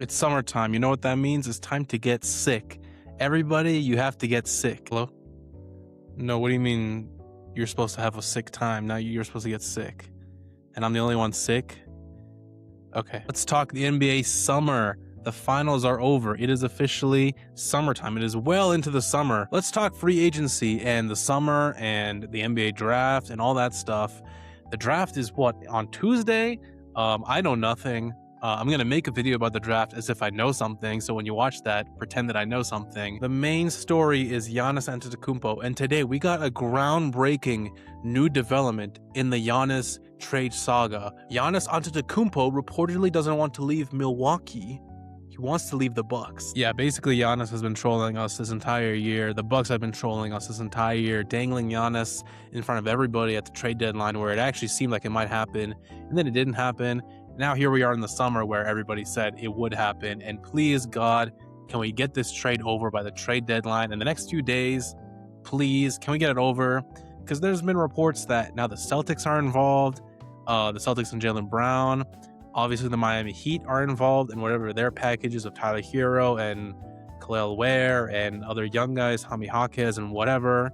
It's summertime. You know what that means? It's time to get sick. Everybody, you have to get sick. Hello? No, what do you mean you're supposed to have a sick time? Now you're supposed to get sick. And I'm the only one sick? Okay. Let's talk the NBA summer. The finals are over. It is officially summertime. It is well into the summer. Let's talk free agency and the summer and the NBA draft and all that stuff. The draft is what, on Tuesday? I know nothing. I'm going to make a video about the draft as if I know something, so when you watch that, pretend that I know something. The main story is Giannis Antetokounmpo, and today we got a groundbreaking new development in the Giannis trade saga. Giannis Antetokounmpo reportedly doesn't want to leave Milwaukee. He wants to leave the Bucks. Yeah, basically Giannis has been trolling us this entire year. The Bucks have been trolling us this entire year, dangling Giannis in front of everybody at the trade deadline where it actually seemed like it might happen, and then it didn't happen. Now here we are in the summer where everybody said it would happen, and please God, can we get this trade over by the trade deadline in the next few days? Please, can we get it over? Because there's been reports that now the Celtics are involved, the Celtics and Jaylen Brown, obviously the Miami Heat are involved in whatever their packages of Tyler Hero and Khalil Ware and other young guys, Jaime Jaquez and whatever.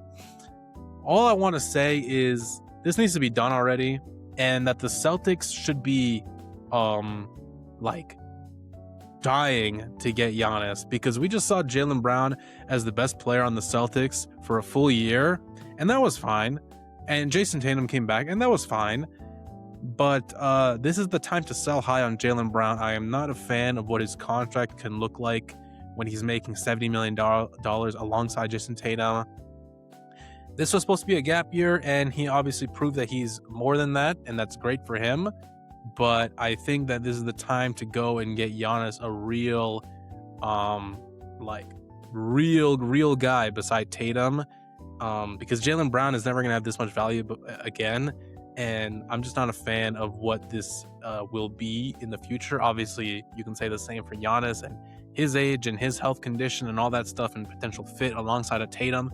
All I want to say is this needs to be done already, and that the Celtics should be like dying to get Giannis, because we just saw Jaylen Brown as the best player on the Celtics for a full year, and that was fine. And Jason Tatum came back, and that was fine. But this is the time to sell high on Jaylen Brown. I am not a fan of what his contract can look like when he's making $70 million alongside Jason Tatum. This was supposed to be a gap year, and he obviously proved that he's more than that, and that's great for him. But I think that this is the time to go and get Giannis a real, real guy beside Tatum, because Jaylen Brown is never going to have this much value again, and I'm just not a fan of what this will be in the future. Obviously, you can say the same for Giannis and his age and his health condition and all that stuff and potential fit alongside of Tatum.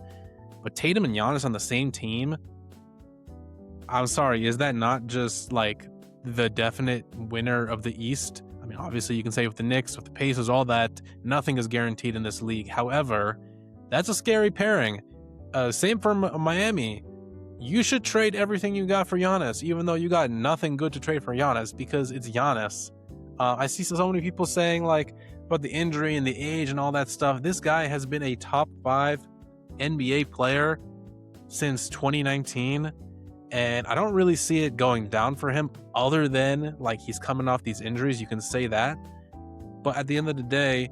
But Tatum and Giannis on the same team, I'm sorry, is that not just like the definite winner of the East? I mean, obviously you can say with the Knicks, with the Pacers, all that, nothing is guaranteed in this league. However, that's a scary pairing. Same for Miami. You should trade everything you got for Giannis, even though you got nothing good to trade for Giannis, because it's Giannis. I see so many people saying like about the injury and the age and all that stuff. This guy has been a top 5 NBA player since 2019. And I don't really see it going down for him, other than like he's coming off these injuries. You can say that. But at the end of the day,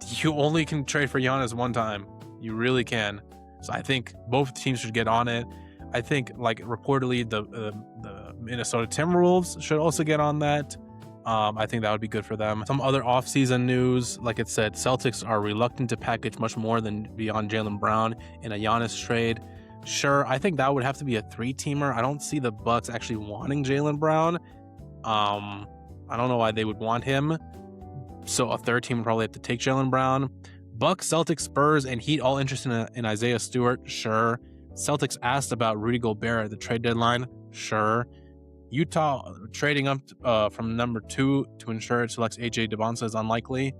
you only can trade for Giannis one time. You really can. So I think both teams should get on it. I think like reportedly the Minnesota Timberwolves should also get on that. I think that would be good for them. Some other offseason news, like it said, Celtics are reluctant to package much more than beyond Jaylen Brown in a Giannis trade. Sure, I think that would have to be a 3-teamer. I don't see the Bucks actually wanting Jaylen Brown. I don't know why they would want him. So a 3rd team would probably have to take Jaylen Brown. Bucks, Celtics, Spurs, and Heat all interested in Isaiah Stewart. Sure. Celtics asked about Rudy Gobert at the trade deadline. Sure. Utah trading up from number 2 to ensure it selects AJ DeBonsa is unlikely.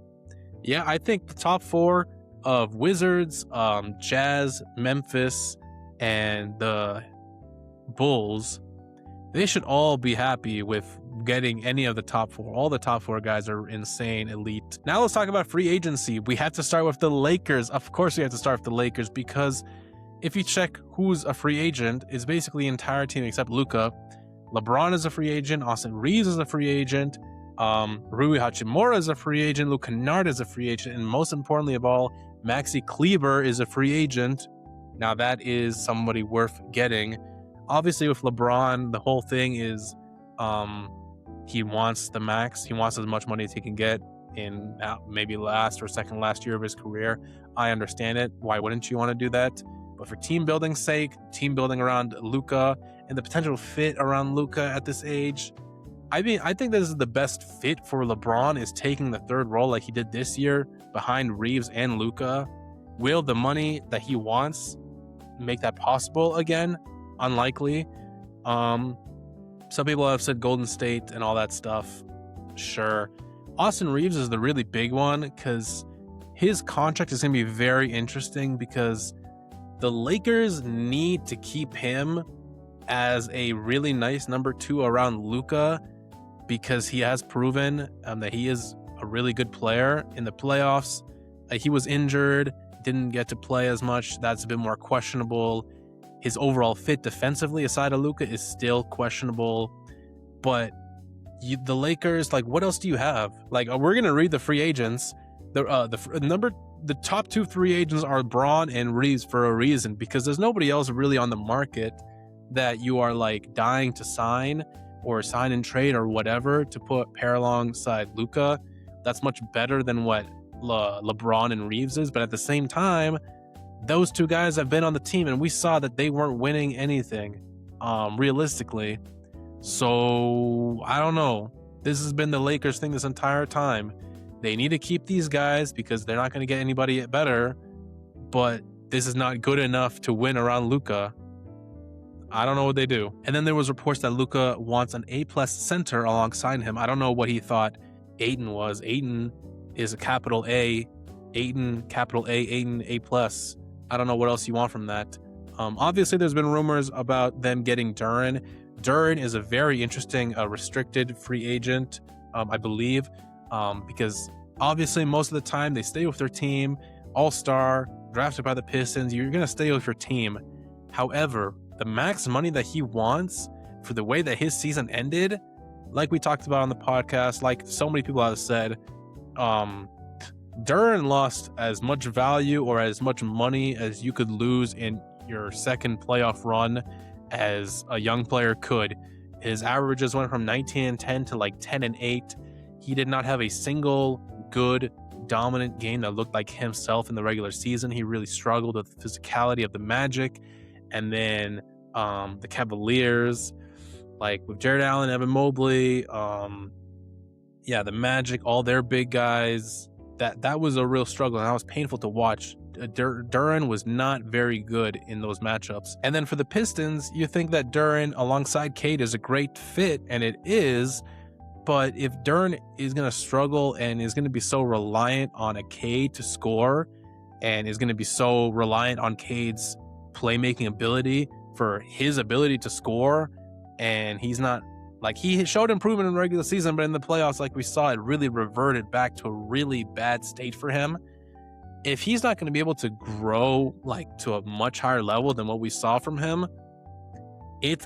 Yeah, I think the top 4 of Wizards, Jazz, Memphis, and the Bulls, they should all be happy with getting any of the top 4. All the top 4 guys are insane, elite. Now let's talk about free agency. We have to start with the Lakers. Of course we have to start with the Lakers, because if you check who's a free agent, it's basically the entire team except Luka. LeBron is a free agent. Austin Reeves is a free agent. Rui Hachimura is a free agent. Luke Kennard is a free agent. And most importantly of all, Maxi Kleber is a free agent. Now that is somebody worth getting. Obviously with LeBron, the whole thing is he wants the max. He wants as much money as he can get in maybe last or second last year of his career. I understand it. Why wouldn't you want to do that? But for team building's sake, team building around Luka and the potential fit around Luka at this age, I mean, I think this is the best fit for LeBron, is taking the 3rd role like he did this year behind Reeves and Luka. Will the money that he wants make that possible again? Unlikely. Some people have said Golden State and all that stuff. Sure. Austin Reeves is the really big one because his contract is going to be very interesting because the Lakers need to keep him as a really nice number 2 around Luka because he has proven that he is a really good player in the playoffs. He was injured, didn't get to play as much. That's a bit more questionable. His overall fit defensively aside of Luka is still questionable. But the Lakers, like, what else do you have? Like, we're going to read the free agents. The top 2 free agents are Braun and Reeves for a reason, because there's nobody else really on the market that you are like dying to sign or sign and trade or whatever to pair alongside Luka. That's much better than what LeBron and Reeves is. But at the same time, those 2 guys have been on the team and we saw that they weren't winning anything realistically. So I don't know. This has been the Lakers thing this entire time. They need to keep these guys because they're not going to get anybody better, but this is not good enough to win around Luka. I don't know what they do. And then there was reports that Luka wants an A+ center alongside him. I don't know what he thought Ayton was. Ayton is a capital A. Ayton, capital A, Ayton, A+. I don't know what else you want from that. Obviously, there's been rumors about them getting Duren. Duren is a very interesting restricted free agent, I believe, because obviously most of the time they stay with their team, all-star, drafted by the Pistons. You're going to stay with your team. However, the max money that he wants for the way that his season ended, like we talked about on the podcast, like so many people have said, Duren lost as much value or as much money as you could lose in your second playoff run as a young player could. His averages went from 19-10 to like 10-8. He did not have a single good dominant game that looked like himself in the regular season. He really struggled with the physicality of the Magic. And then the Cavaliers, like with Jared Allen, Evan Mobley, the Magic, all their big guys, that was a real struggle, and that was painful to watch. Duren was not very good in those matchups. And then for the Pistons, you think that Duren alongside Cade is a great fit, and it is, but if Duren is going to struggle and is going to be so reliant on a Cade to score, and is going to be so reliant on Cade's playmaking ability for his ability to score, and he's not, like, he showed improvement in the regular season, but in the playoffs, like we saw, it really reverted back to a really bad state for him. If he's not going to be able to grow like to a much higher level than what we saw from him,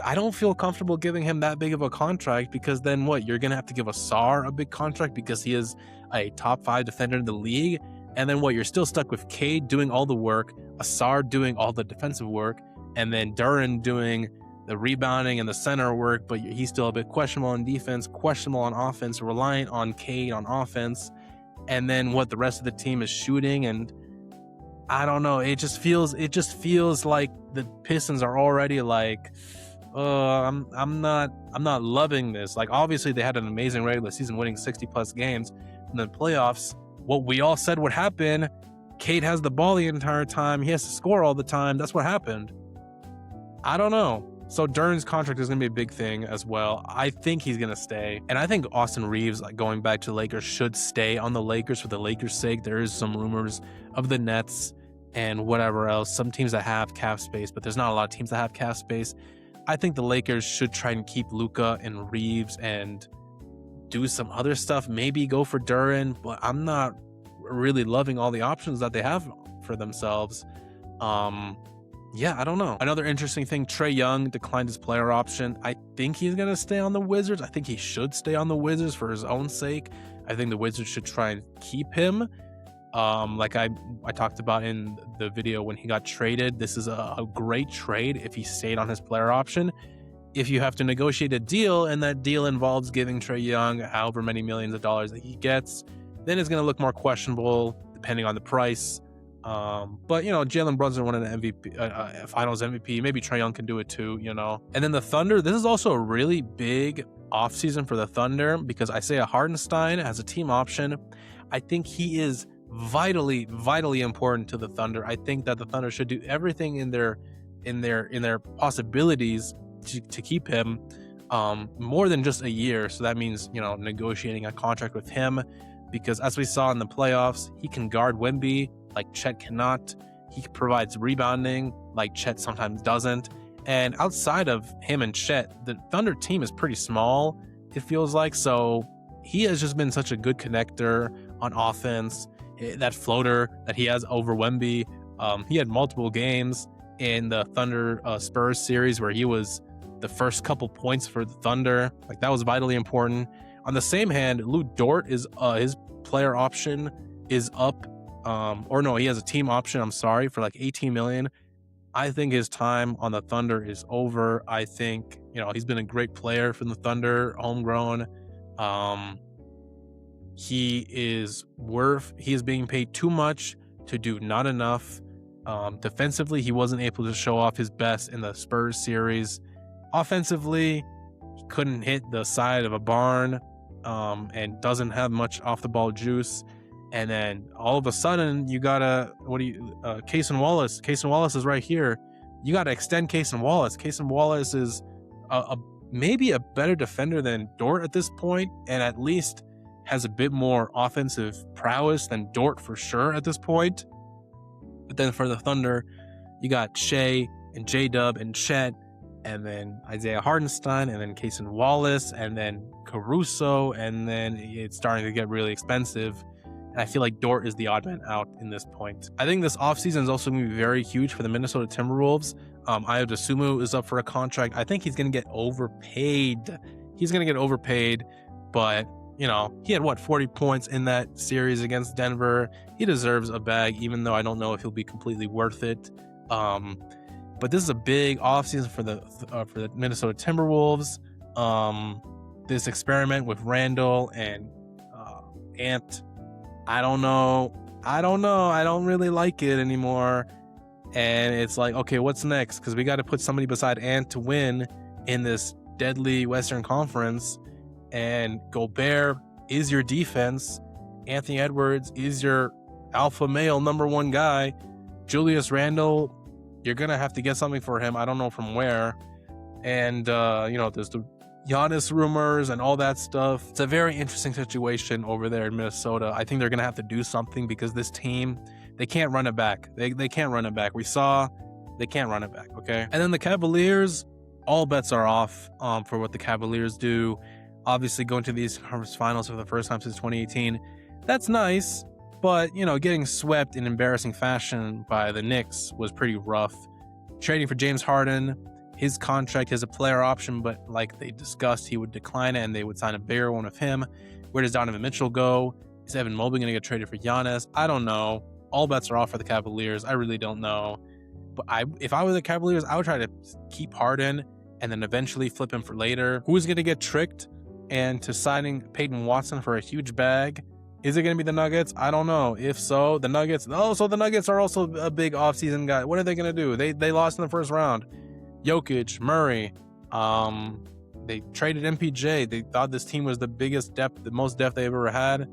I don't feel comfortable giving him that big of a contract, because then what? You're going to have to give Asar a big contract because he is a top 5 defender in the league. And then what? You're still stuck with Cade doing all the work, Asar doing all the defensive work, and then Duren doing the rebounding and the center work, but he's still a bit questionable on defense, questionable on offense, reliant on Cade on offense. And then what? The rest of the team is shooting, and I don't know. It just feels like the Pistons are already like, I'm not loving this. Like, obviously they had an amazing regular season, winning 60+ games. In the playoffs, what we all said would happen, Cade has the ball the entire time. He has to score all the time. That's what happened. I don't know. So Duren's contract is going to be a big thing as well. I think he's going to stay. And I think Austin Reeves, like, going back to the Lakers, should stay on the Lakers for the Lakers' sake. There is some rumors of the Nets and whatever else. Some teams that have cap space, but there's not a lot of teams that have cap space. I think the Lakers should try and keep Luka and Reeves and do some other stuff. Maybe go for Duren, but I'm not really loving all the options that they have for themselves. I don't know. Another interesting thing, Trae Young declined his player option. I think he's going to stay on the Wizards. I think he should stay on the Wizards for his own sake. I think the Wizards should try and keep him. Like I talked about in the video when he got traded, this is a great trade if he stayed on his player option. If you have to negotiate a deal and that deal involves giving Trae Young however many millions of dollars that he gets, then it's going to look more questionable depending on the price. But, Jalen Brunson won an MVP, finals MVP. Maybe Trae Young can do it too, And then the Thunder, this is also a really big offseason for the Thunder, because Isaiah Hartenstein has a team option. I think he is vitally, vitally important to the Thunder. I think that the Thunder should do everything in their possibilities to keep him. more than just a year. So that means, negotiating a contract with him, because as we saw in the playoffs, he can guard Wemby like Chet cannot. He provides rebounding like Chet sometimes doesn't. And outside of him and Chet, the Thunder team is pretty small, it feels like. So he has just been such a good connector on offense. That floater that he has over Wemby, he had multiple games in the Thunder Spurs series where he was the first couple points for the Thunder. Like, that was vitally important. On the same hand, Lou Dort is his player option is up, he has a team option, I'm sorry, for like 18 million. I think his time on the Thunder is over. I think, he's been a great player for the Thunder, homegrown. He is being paid too much to do not enough. Defensively, he wasn't able to show off his best in the Spurs series. Offensively, he couldn't hit the side of a barn, and doesn't have much off the ball juice. And then all of a sudden, you gotta, Cason Wallace. Cason Wallace is right here. You gotta extend Cason Wallace. Cason Wallace is maybe a better defender than Dort at this point, and at least has a bit more offensive prowess than Dort for sure at this point. But then for the Thunder, you got Shea and J-Dub and Chet, and then Isaiah Hartenstein, and then Cason Wallace, and then Caruso, and then it's starting to get really expensive. And I feel like Dort is the odd man out in this point. I think this offseason is also going to be very huge for the Minnesota Timberwolves. Ayo Dosunmu is up for a contract. I think he's going to get overpaid. But, he had 40 points in that series against Denver. He deserves a bag, even though I don't know if he'll be completely worth it. But this is a big offseason for the Minnesota Timberwolves. This experiment with Randall and Ant, I don't know. I don't really like it anymore. And it's like, okay, what's next? Because we got to put somebody beside Ant to win in this deadly Western Conference. And Gobert is your defense. Anthony Edwards is your alpha male number one guy. Julius Randle, you're going to have to get something for him. I don't know from where. And, there's the Giannis rumors and all that stuff. It's a very interesting situation over there in Minnesota. I think they're going to have to do something because this team, they can't run it back. They can't run it back. We saw they can't run it back, okay? And then the Cavaliers, all bets are off for what the Cavaliers do. Obviously, going to these conference finals for the first time since 2018, that's nice. But, getting swept in embarrassing fashion by the Knicks was pretty rough. Trading for James Harden, his contract has a player option, but like they discussed, he would decline it and they would sign a bigger one of him. Where does Donovan Mitchell go? Is Evan Mobley going to get traded for Giannis? I don't know. All bets are off for the Cavaliers. I really don't know. But if I were the Cavaliers, I would try to keep Harden and then eventually flip him for later. Who's going to get tricked into signing Peyton Watson for a huge bag? Is it going to be the Nuggets? I don't know. If so, the Nuggets... Oh, so the Nuggets are also a big offseason guy. What are they going to do? They lost in the first round. Jokic, Murray. They traded MPJ. They thought this team was the biggest depth, the most depth they ever had.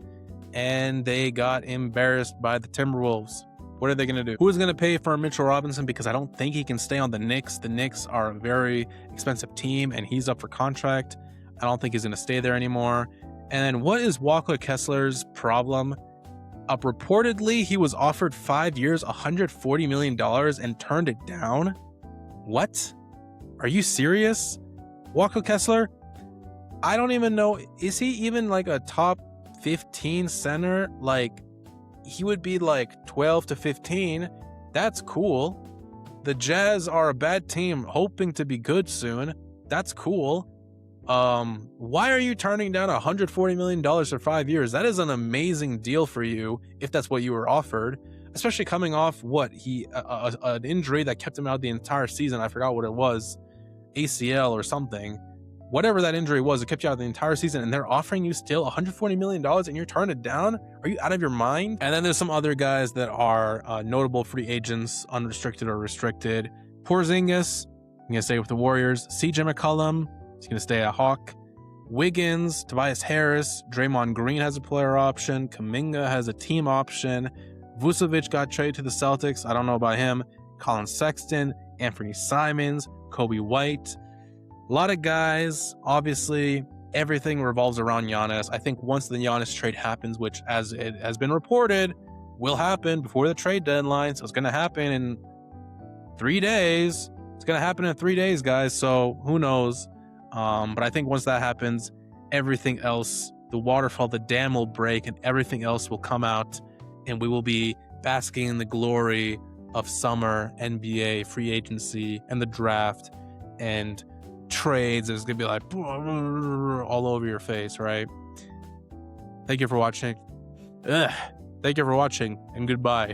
And they got embarrassed by the Timberwolves. What are they going to do? Who is going to pay for Mitchell Robinson? Because I don't think he can stay on the Knicks. The Knicks are a very expensive team, and he's up for contract. I don't think he's going to stay there anymore. And then what is Walker Kessler's problem? Reportedly, he was offered 5 years, $140 million and turned it down. What? Are you serious? Walker Kessler? I don't even know. Is he even like a top 15 center? Like, he would be like 12 to 15. That's cool. The Jazz are a bad team hoping to be good soon. That's cool. Why are you turning down $140 million for 5 years? That is an amazing deal for you if that's what you were offered, especially coming off an injury that kept him out the entire season. I forgot what it was, ACL or something. Whatever that injury was, it kept you out the entire season, and they're offering you still $140 million and you're turning it down? Are you out of your mind? And then there's some other guys that are notable free agents, unrestricted or restricted. Porzingis, I'm going to stay with the Warriors. CJ McCollum, he's going to stay at Hawk. Wiggins, Tobias Harris, Draymond Green has a player option. Kuminga has a team option. Vucevic got traded to the Celtics. I don't know about him. Colin Sexton, Anthony Simons, Kobe White. A lot of guys, obviously, everything revolves around Giannis. I think once the Giannis trade happens, which as it has been reported, will happen before the trade deadline. So it's going to happen in 3 days. It's going to happen in 3 days, guys. So who knows? But I think once that happens, everything else, the waterfall, the dam will break and everything else will come out, and we will be basking in the glory of summer, NBA, free agency, and the draft, and trades. It's going to be like all over your face, right? Thank you for watching. Thank you for watching, and goodbye.